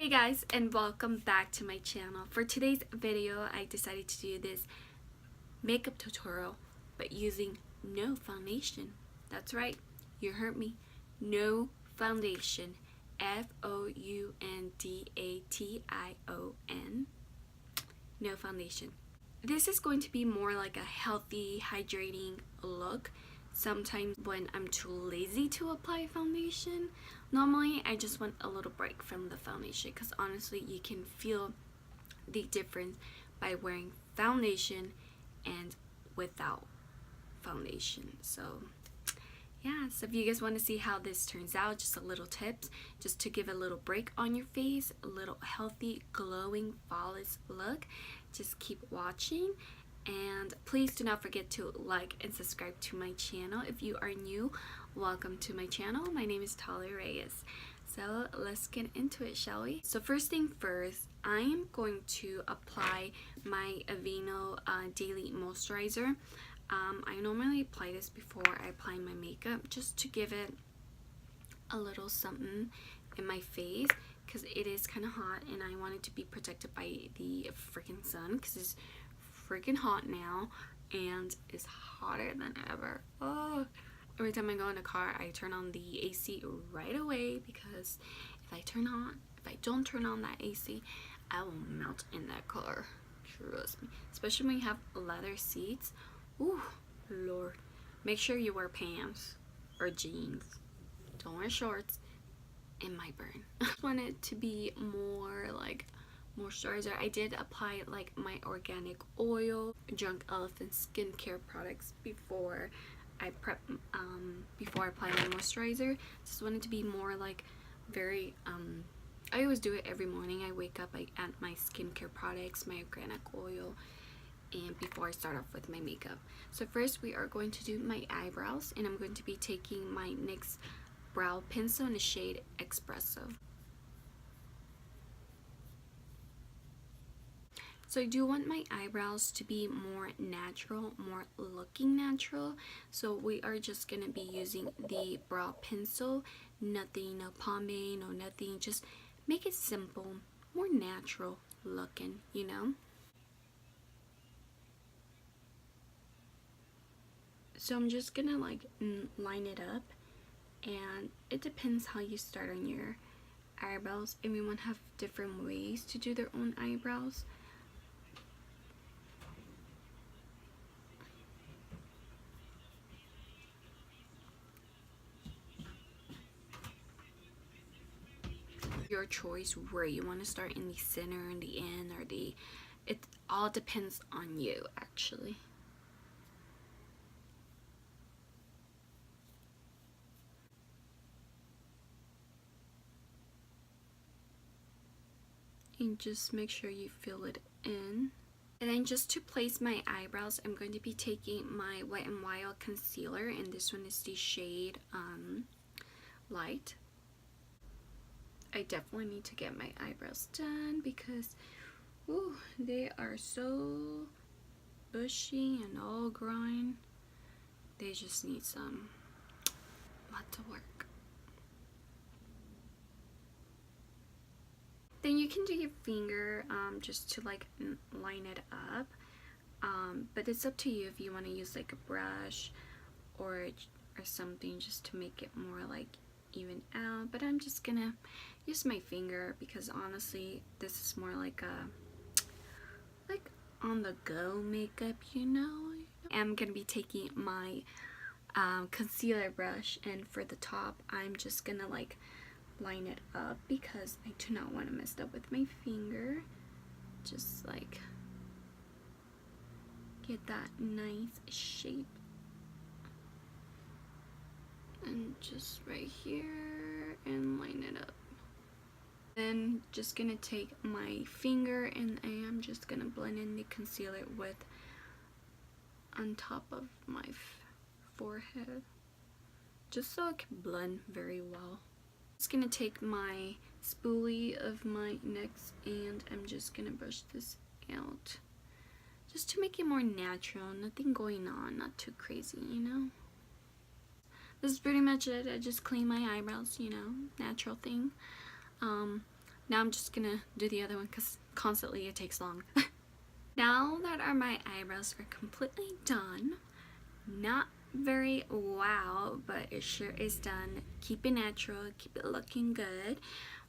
Hey guys, and welcome back to my channel. For today's video, I decided to do this makeup tutorial but using no foundation. That's right, you heard me. No foundation. Foundation. No foundation. This is going to be more like a healthy, hydrating look. Sometimes when I'm too lazy to apply foundation, normally I just want a little break from the foundation, because honestly you can feel the difference by wearing foundation and without foundation. So yeah, so if you guys want to see how this turns out, just a little tips just to give a little break on your face, a little healthy, glowing, flawless look, just keep watching. And please do not forget to like and subscribe to my channel. If you are new, welcome to my channel. My name is Thalia Reyes. So let's get into it, shall we? So first thing first, I am going to apply my Aveeno Daily Moisturizer. I normally apply this before I apply my makeup, just to give it a little something in my face, because it is kind of hot and I want it to be protected by the freaking sun, because it's freaking hot now and it's hotter than ever. Oh, every time I go in a car I turn on the AC right away, because if I don't turn on that AC, I will melt in that car, trust me. Especially when you have leather seats. Ooh, Lord. Make sure you wear pants or jeans. Don't wear shorts. It might burn. I want it to be more like moisturizer. I did apply like my organic oil, Drunk Elephant skincare products before I apply my moisturizer. Just want it to be more like very I always do it every morning. I wake up, I add my skincare products, my organic oil, and before I start off with my makeup. So first we are going to do my eyebrows, and I'm going to be taking my NYX brow pencil in the shade Espresso. So I do want my eyebrows to be more natural, more looking natural. So we are just going to be using the brow pencil. Nothing, no pomade, no nothing. Just make it simple, more natural looking, you know? So I'm just going to like line it up. And it depends how you start on your eyebrows. Everyone have different ways to do their own eyebrows. Your choice where you want to start, in the center, in the end, or it all depends on you actually. And just make sure you fill it in. And then just to place my eyebrows, I'm going to be taking my Wet n Wild concealer, and this one is the shade Light. I definitely need to get my eyebrows done because ooh, they are so bushy and all growing. They just need some lots of work. Then you can do your finger just to like line it up, but it's up to you if you want to use like a brush or something just to make it more like even out. But I'm just gonna use my finger because honestly this is more like a on the go makeup, you know. I'm gonna be taking my concealer brush, and for the top I'm just gonna like line it up because I do not want to mess up with my finger. Just like get that nice shape, and just right here and line it up. Then just gonna take my finger and I am just gonna blend in the concealer with on top of my forehead, just so it can blend very well. Just gonna take my spoolie of my NYX and I'm just gonna brush this out just to make it more natural, nothing going on, not too crazy, you know. This is pretty much it. I just clean my eyebrows, you know, natural thing. Now I'm just gonna do the other one because constantly it takes long. Now that my eyebrows are completely done, not very wow, but it sure is done. Keep it natural, keep it looking good.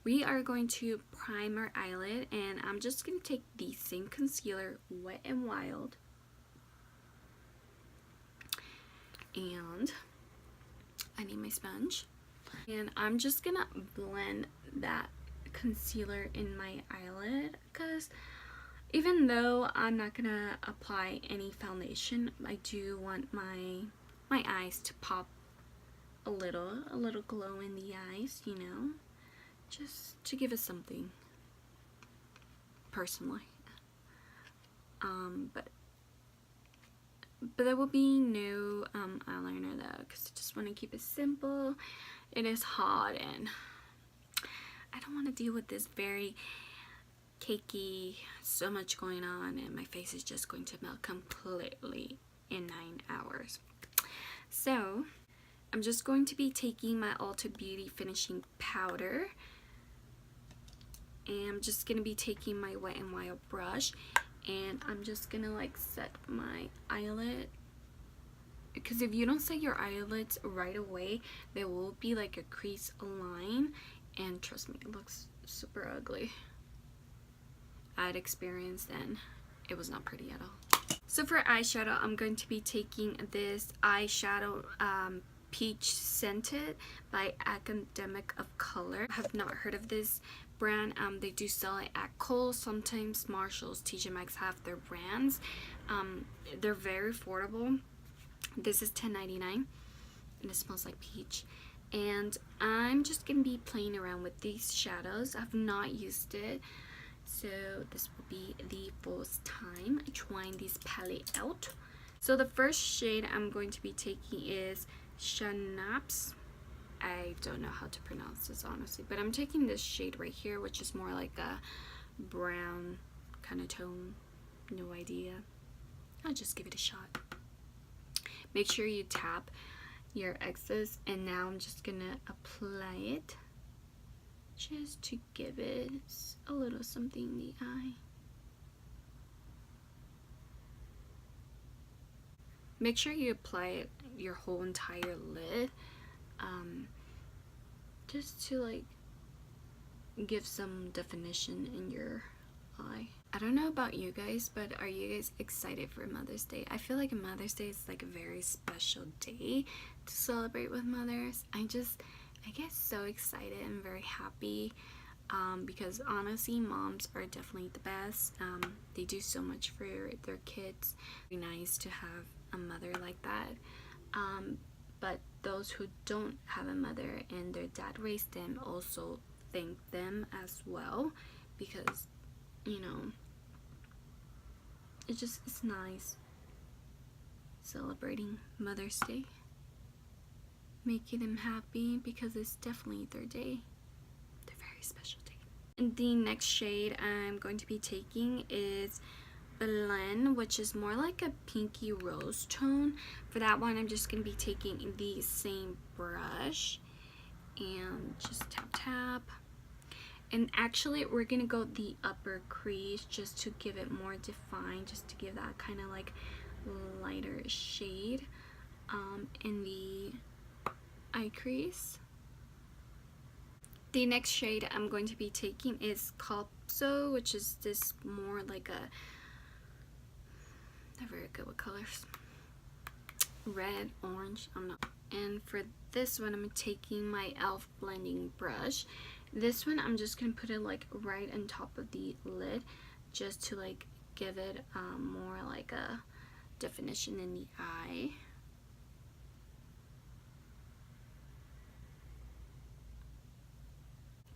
We are going to prime our eyelid, and I'm just going to take the same concealer, Wet n Wild, and I need my sponge, and I'm just going to blend that concealer in my eyelid, because even though I'm not going to apply any foundation, I do want my eyes to pop a little glow in the eyes, you know, just to give us something, personally. But there will be no eyeliner though, because I just want to keep it simple. It is hot and I don't want to deal with this very cakey, so much going on, and my face is just going to melt completely in 9 hours. So I'm just going to be taking my Ulta Beauty finishing powder, and I'm just going to be taking my Wet n Wild brush, and I'm just going to like set my eyelid, because if you don't set your eyelids right away, there will be like a crease line, and trust me, it looks super ugly. I had experienced and it was not pretty at all. So for eyeshadow, I'm going to be taking this eyeshadow Peach Scented by Academic of Color. I have not heard of this brand. They do sell it at Kohl's, sometimes Marshalls, TJ Maxx have their brands. They're very affordable. This is $10.99 and it smells like peach. And I'm just going to be playing around with these shadows. I've not used it, so this will be the first time trying this palette out. So the first shade I'm going to be taking is Schnapps. I don't know how to pronounce this honestly, but I'm taking this shade right here, which is more like a brown kind of tone. No idea. I'll just give it a shot. Make sure you tap your excess, and now I'm just gonna apply it just to give it a little something in the eye. Make sure you apply it your whole entire lid, just to like give some definition in your eye. I don't know about you guys, but are you guys excited for Mother's Day? I feel like Mother's Day is like a very special day to celebrate with mothers. I get so excited and very happy, because honestly, moms are definitely the best. They do so much for their kids. It's nice to have a mother like that. But those who don't have a mother and their dad raised them, also thank them as well, because, you know, it's nice celebrating Mother's Day, making them happy, because it's definitely their day, their very special day. And the next shade I'm going to be taking is Blend, which is more like a pinky rose tone. For that one, I'm just going to be taking the same brush and just tap. And actually, we're going to go the upper crease just to give it more defined, just to give that kind of like lighter shade in the eye crease. The next shade I'm going to be taking is Calypso, which is this more like a, not very good with colors, red, orange, I'm not. And for this one, I'm taking my e.l.f. blending brush. This one, I'm just gonna put it like right on top of the lid, just to like give it more like a definition in the eye.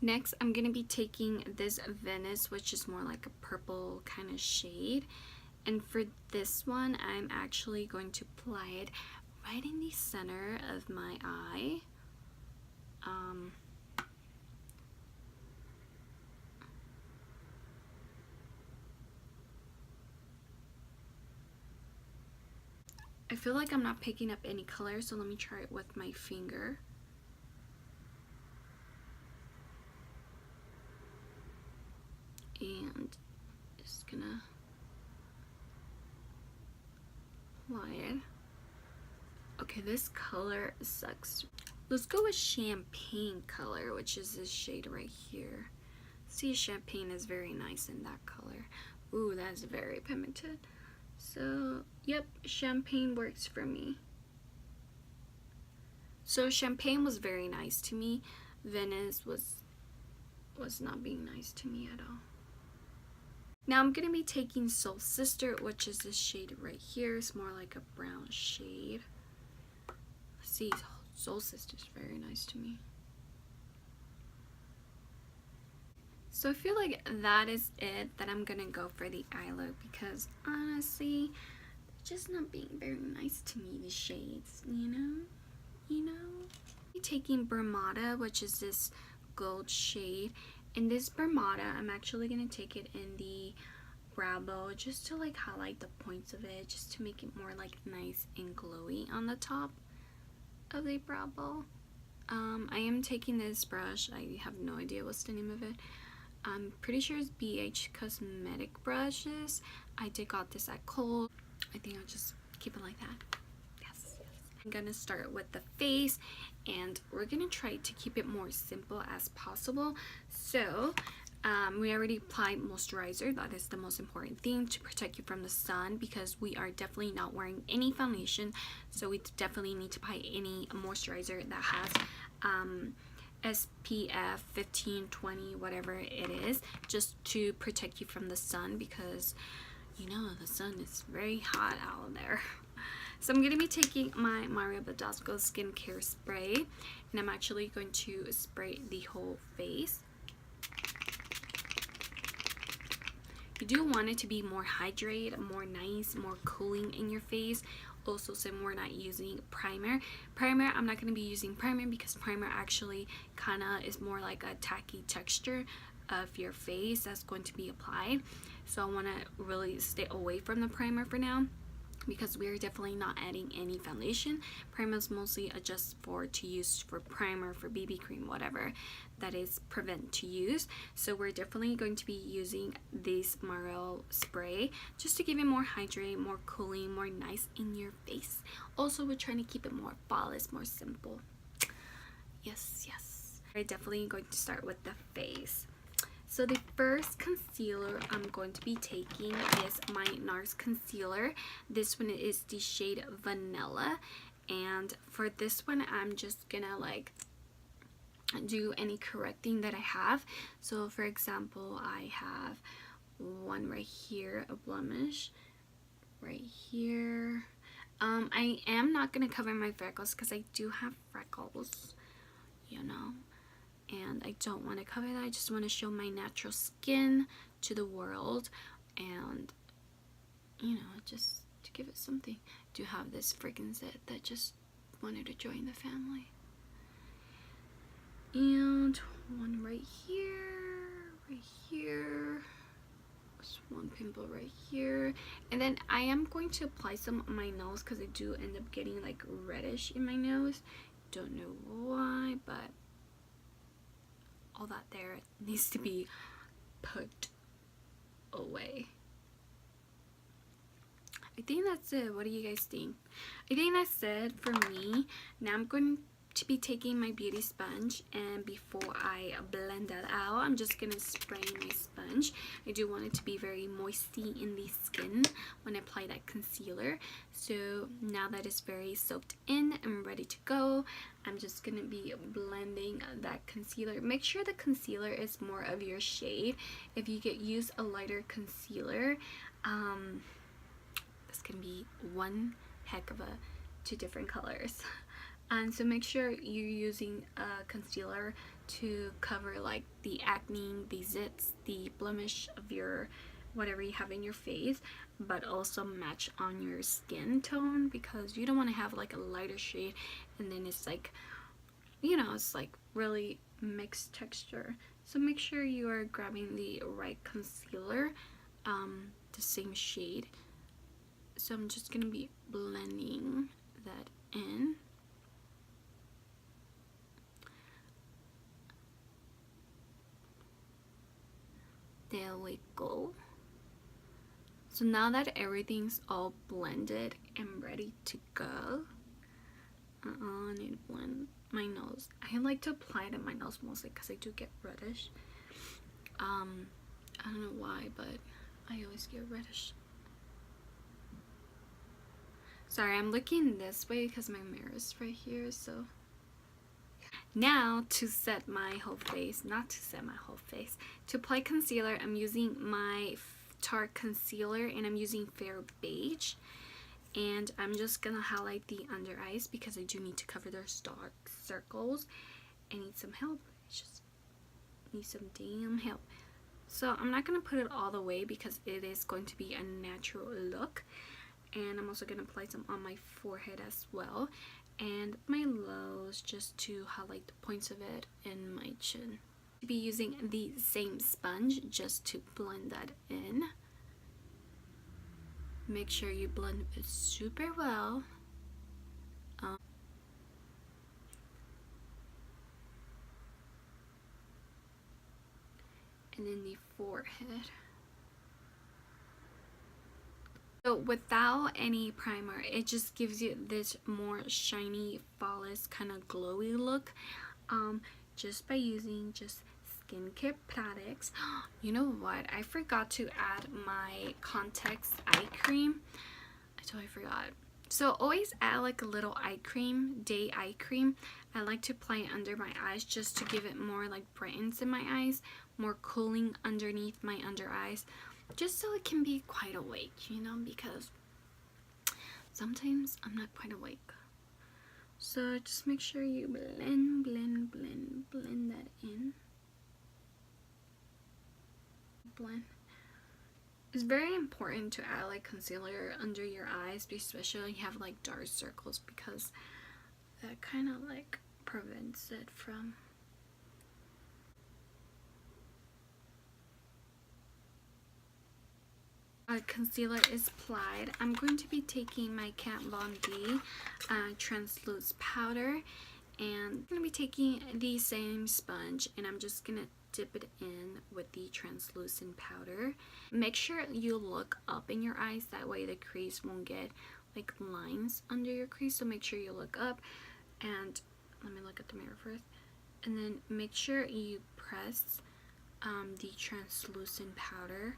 Next, I'm gonna be taking this Venice, which is more like a purple kind of shade. And for this one, I'm actually going to apply it right in the center of my eye. I feel like I'm not picking up any color, so let me try it with my finger. and just gonna apply it. Okay, this color sucks. Let's go with champagne color, which is this shade right here. See, champagne is very nice in that color. Ooh, that's very pigmented. So, yep, champagne works for me. So champagne was very nice to me. Venice was not being nice to me at all. Now I'm gonna be taking Soul Sister, which is this shade right here. It's more like a brown shade. See, Soul Sister is very nice to me. So I feel like that is it, that I'm gonna go for the eye look, because honestly, they're just not being very nice to me, the shades, you know? I'm taking Bermuda, which is this gold shade. In this Bermuda, I'm actually gonna take it in the brow bone just to like highlight the points of it, just to make it more like nice and glowy on the top of the brow bone. I am taking this brush. I have no idea what's the name of it. I'm pretty sure it's beige cosmetic brushes. I did got this at Kohl's. I think I'll just keep it like that. Yes. I'm gonna start with the face, and we're gonna try to keep it more simple as possible. So we already applied moisturizer. That is the most important thing to protect you from the sun, because we are definitely not wearing any foundation, so we definitely need to apply any moisturizer that has SPF 15, 20, whatever it is, just to protect you from the sun, because you know the sun is very hot out there. So I'm going to be taking my Mario Badescu skincare spray, and I'm actually going to spray the whole face. You do want it to be more hydrated, more nice, more cooling in your face. Also, since we're not using primer, I'm not going to be using primer, because primer actually kind of is more like a tacky texture of your face that's going to be applied. So I want to really stay away from the primer for now, because we're definitely not adding any foundation. Primer is mostly just to use for primer, for BB cream, whatever that is prevent to use. So we're definitely going to be using this Mario spray just to give it more hydrate, more cooling, more nice in your face. Also, we're trying to keep it more flawless, more simple. Yes. We're definitely going to start with the face. So the first concealer I'm going to be taking is my Nars Concealer. This one is the shade Vanilla, and for this one I'm just gonna like do any correcting that I have. So for example, I have one right here, a blemish right here. I am not gonna cover my freckles, because I do have freckles, you know, and I don't want to cover that. I just want to show my natural skin to the world, and you know, just to give it something. I do have this fragrance that just wanted to join the family. And one right here, there's one pimple right here, and then I am going to apply some on my nose, because I do end up getting like reddish in my nose. Don't know why, but all that there needs to be put away. I think that's it. What do you guys think? I think that's it for me. Now I'm going to be taking my beauty sponge, and before I blend that out, I'm just gonna spray my sponge. I do want it to be very moisty in the skin when I apply that concealer. So now that it's very soaked in, I'm ready to go. I'm just gonna be blending that concealer. Make sure the concealer is more of your shade. If you use a lighter concealer, this can be one heck of two different colors. And so make sure you're using a concealer to cover like the acne, the zits, the blemish of your whatever you have in your face, but also match on your skin tone, because you don't want to have like a lighter shade and then it's like, you know, it's like really mixed texture. So make sure you are grabbing the right concealer, the same shade. So I'm just gonna be blending that in. There we go. So now that everything's all blended and ready to go, I need to blend my nose. I like to apply it in my nose mostly because I do get reddish. I don't know why, but I always get reddish. Sorry, I'm looking this way because my mirror is right here, so. Now to set my whole face, to apply concealer, I'm using my Tarte concealer and I'm using Fair Beige. And I'm just gonna highlight the under eyes because I do need to cover their dark circles. I need some help. I just need some damn help. So I'm not gonna put it all the way because it is going to be a natural look. And I'm also gonna apply some on my forehead as well. And my lows just to highlight the points of it and my chin. I'll be using the same sponge just to blend that in. Make sure you blend it super well. And then the forehead. So without any primer, it just gives you this more shiny, flawless, kind of glowy look. Just by using just skincare products. You know what? I forgot to add my Context eye cream. I totally forgot. So always add like a little eye cream, day eye cream. I like to apply it under my eyes just to give it more like brightness in my eyes, more cooling underneath my under eyes, just so it can be quite awake, you know, because sometimes I'm not quite awake. So just make sure you blend that in. Blend. It's very important to add like concealer under your eyes, especially when you have like dark circles, because that kind of like prevents it from. Concealer is applied. I'm going to be taking my Kat Von D translucent powder, and I'm going to be taking the same sponge and I'm just going to dip it in with the translucent powder. Make sure you look up in your eyes, that way the crease won't get like lines under your crease. So make sure you look up, and let me look at the mirror first, and then make sure you press the translucent powder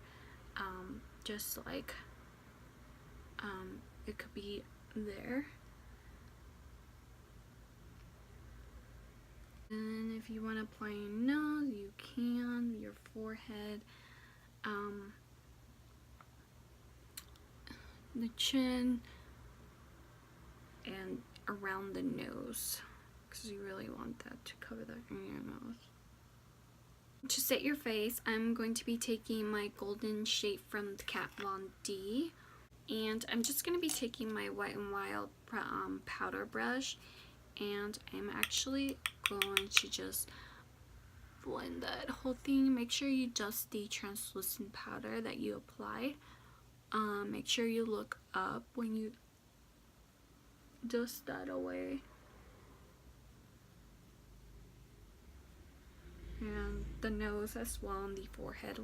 just like it could be there. And if you want to apply your nose, you can, your forehead, the chin, and around the nose, because you really want that to cover that in your nose. To set your face, I'm going to be taking my golden shade from the Kat Von D, and I'm just going to be taking my Wet n Wild powder brush, and I'm actually going to just blend that whole thing. Make sure you dust the translucent powder that you applied. Make sure you look up when you dust that away. And the nose as well, and the forehead.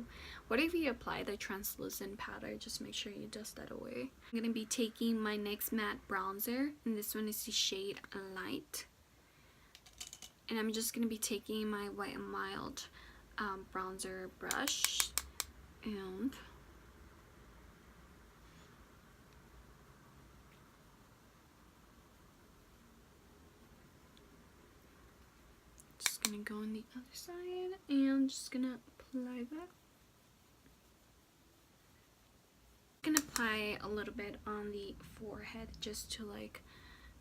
Whatever you apply the translucent powder, just make sure you dust that away. I'm going to be taking my NYX matte bronzer, and this one is the shade Light. And I'm just going to be taking my Wet n Wild bronzer brush, and gonna go on the other side, and I'm just gonna apply that. I'm gonna apply a little bit on the forehead just to like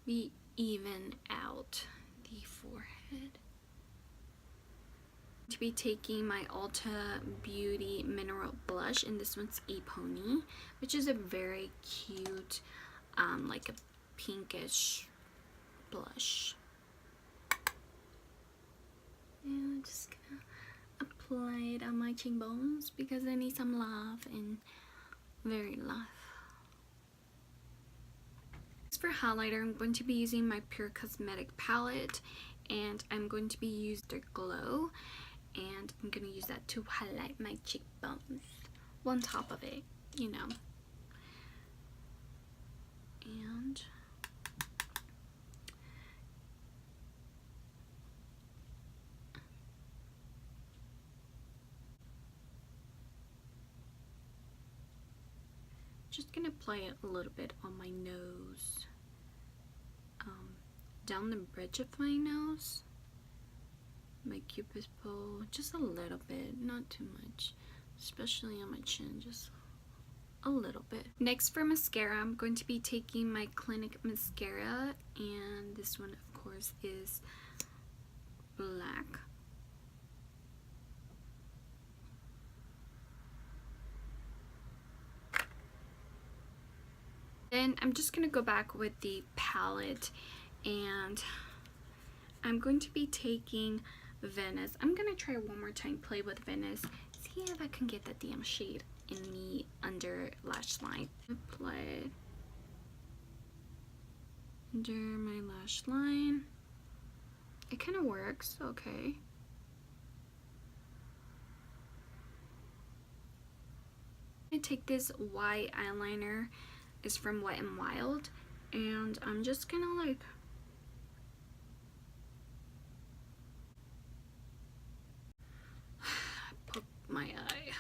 be even out the forehead. To be taking my Ulta Beauty mineral blush, and this one's a Peony, which is a very cute like a pinkish blush. And I'm just gonna apply it on my cheekbones because I need some love, and very love. As for highlighter, I'm going to be using my Pure Cosmetic palette, and I'm going to be using Afterglow. and I'm gonna use that to highlight my cheekbones, one top of it, you know. And just gonna apply it a little bit on my nose, down the bridge of my nose, my cupid's bow, just a little bit, not too much, especially on my chin, just a little bit. Next, for mascara, I'm going to be taking my Clinique mascara, and this one of course is black. Then I'm just gonna go back with the palette, and I'm going to be taking Venice. I'm gonna try one more time, play with Venice, see if I can get that damn shade in the under lash line. Apply it under my lash line. It kind of works, okay. I take this white eyeliner, it's from Wet n Wild, and I'm just gonna like poke my eye,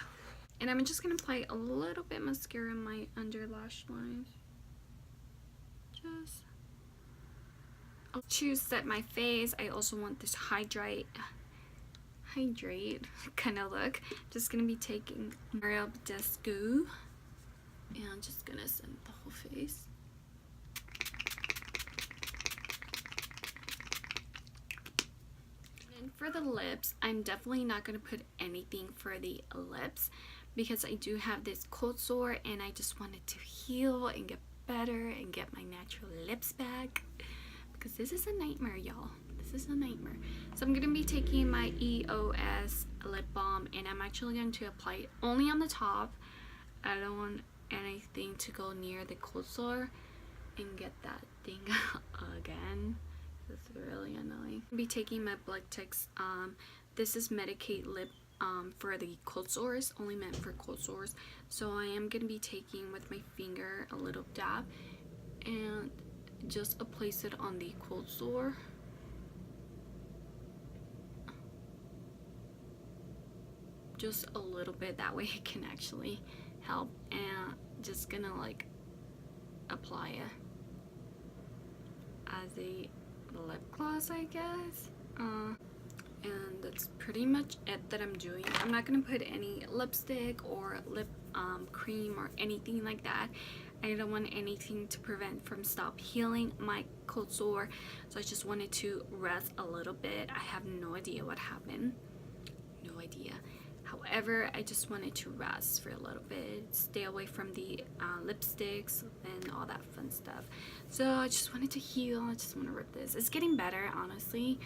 and I'm just gonna apply a little bit mascara in my under lash lines. Just to set my face. I also want this hydrate kind of look. Just gonna be taking L'Oreal Desco, and I'm just gonna set the whole face. And for the lips, I'm definitely not gonna put anything for the lips because I do have this cold sore and I just wanted to heal and get better and get my natural lips back, because this is a nightmare, y'all. This is a nightmare. So I'm gonna be taking my EOS lip balm, and I'm actually going to apply it only on the top. I don't want anything to go near the cold sore and get that thing again. It's really annoying. I'll be taking my Black Text. This is Medicaid lip for the cold sores, only meant for cold sores. So I am gonna be taking with my finger a little dab and just place it on the cold sore. Just a little bit, that way it can actually help. And just gonna like apply it as a lip gloss, I guess. And that's pretty much it that I'm doing. I'm not gonna put any lipstick or lip cream or anything like that. I don't want anything to prevent from stop healing my cold sore, so I just wanted to rest a little bit. I have no idea what happened, no idea. However, I just wanted to rest for a little bit, stay away from the lipsticks and all that fun stuff. So I just wanted to heal. I just want to rip this. It's getting better, honestly.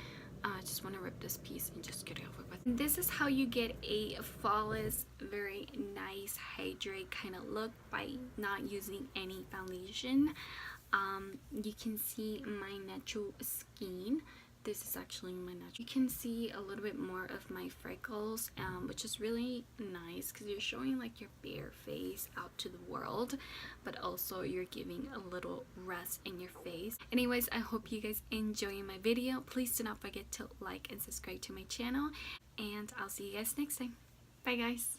I just want to rip this piece and just get it over with. And this is how you get a flawless, very nice hydrate kind of look by not using any foundation. You can see my natural skin. This is actually my natural. You can see a little bit more of my freckles, which is really nice because you're showing like your bare face out to the world, but also you're giving a little rest in your face. Anyways, I hope you guys enjoy my video. Please do not forget to like and subscribe to my channel, and I'll see you guys next time. Bye guys.